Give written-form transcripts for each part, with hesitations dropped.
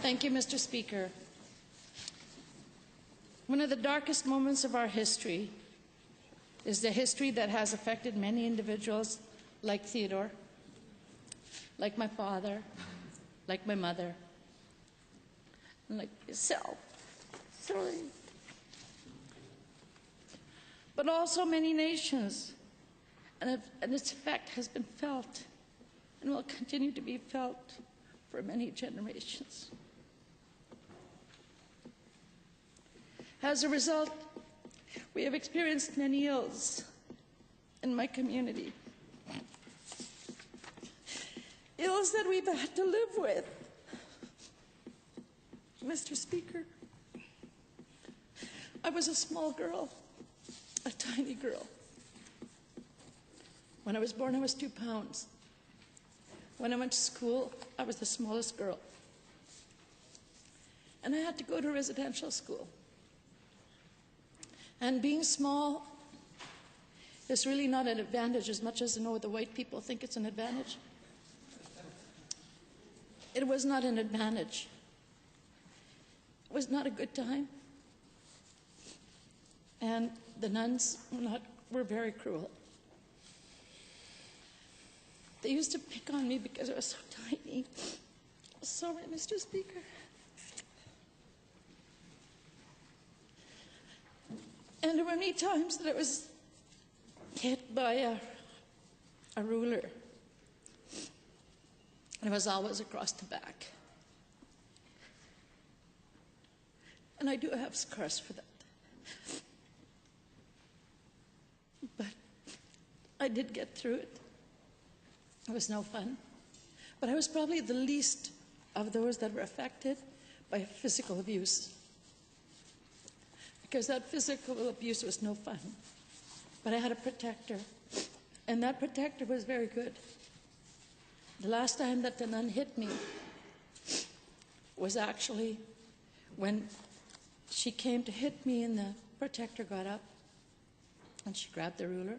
Thank you, Mr. Speaker. One of the darkest moments of our history is the history that has affected many individuals like Theodore, like my father, like my mother, and like yourself. Sorry. But also many nations, and its effect has been felt and will continue to be felt for many generations. As a result, we have experienced many ills in my community. Ills that we've had to live with. Mr. Speaker, I was a small girl, a tiny girl. When I was born, I was 2 pounds. When I went to school, I was the smallest girl. And I had to go to residential school. And being small is really not an advantage as much as the white people think it's an advantage. It was not an advantage. It was not a good time. And the nuns were very cruel. They used to pick on me because I was so tiny. Sorry, Mr. Speaker. And there were many times that I was hit by a ruler. And it was always across the back. And I do have scars for that. But I did get through it. It was no fun. But I was probably the least of those that were affected by physical abuse. Because that physical abuse was no fun. But I had a protector. And that protector was very good. The last time that the nun hit me was actually when she came to hit me and the protector got up and she grabbed the ruler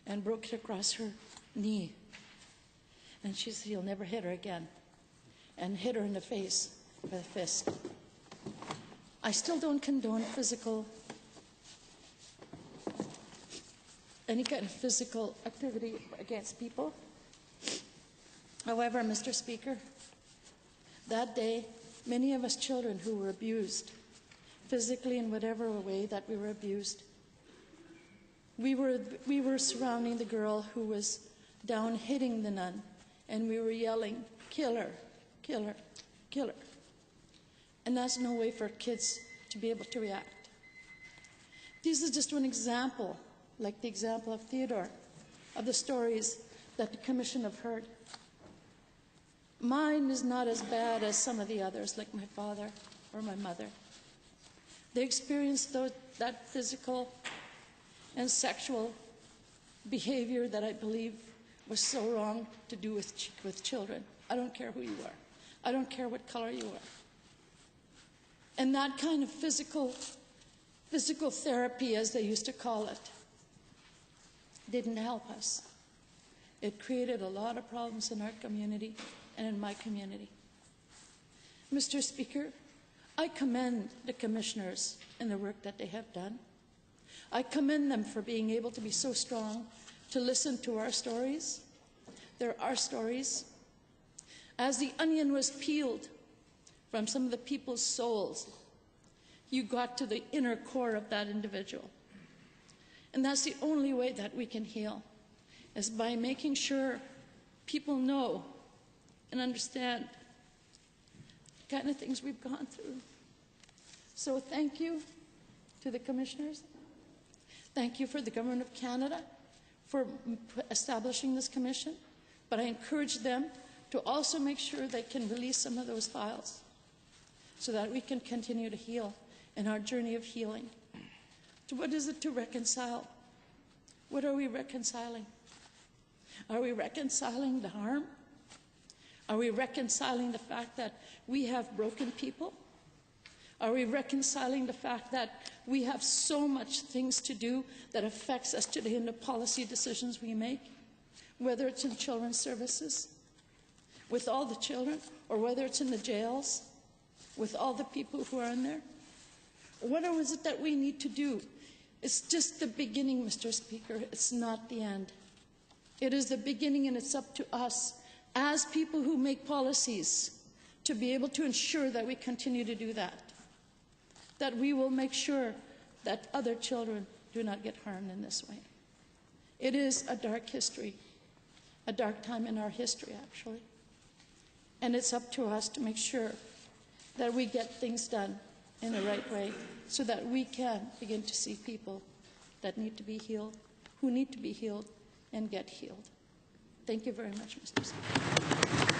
and broke it across her knee. And she said, "You'll never hit her again," and hit her in the face with a fist. I still don't condone any kind of physical activity against people. However, Mr. Speaker, that day, many of us children who were abused, physically in whatever way that we were abused, we were surrounding the girl who was down hitting the nun, and we were yelling, "Kill her, kill her, kill her." And that's no way for kids to be able to react. This is just one example, like the example of Theodore, of the stories that the Commission have heard. Mine is not as bad as some of the others, like my father or my mother. They experienced that physical and sexual behavior that I believe was so wrong to do with children. I don't care who you are. I don't care what color you are. And that kind of physical therapy, as they used to call it, didn't help us. It created a lot of problems in our community and in my community. Mr. Speaker, I commend the commissioners in the work that they have done. I commend them for being able to be so strong to listen to our stories. There are stories. As the onion was peeled from some of the people's souls, you got to the inner core of that individual. And that's the only way that we can heal, is by making sure people know and understand the kind of things we've gone through. So thank you to the commissioners. Thank you for the Government of Canada for establishing this commission. But I encourage them to also make sure they can release some of those files so that we can continue to heal in our journey of healing. So what is it to reconcile? What are we reconciling? Are we reconciling the harm? Are we reconciling the fact that we have broken people? Are we reconciling the fact that we have so much things to do that affects us today in the policy decisions we make, whether it's in children's services, with all the children, or whether it's in the jails? with all the people who are in there? What is it that we need to do? It's just the beginning, Mr. Speaker. It's not the end. It is the beginning, and it's up to us as people who make policies to be able to ensure that we continue to do that, that we will make sure that other children do not get harmed in this way. It is a dark history, a dark time in our history, actually. And it's up to us to make sure that we get things done in the right way so that we can begin to see people that need to be healed, who need to be healed, and get healed. Thank you very much, Mr. Speaker.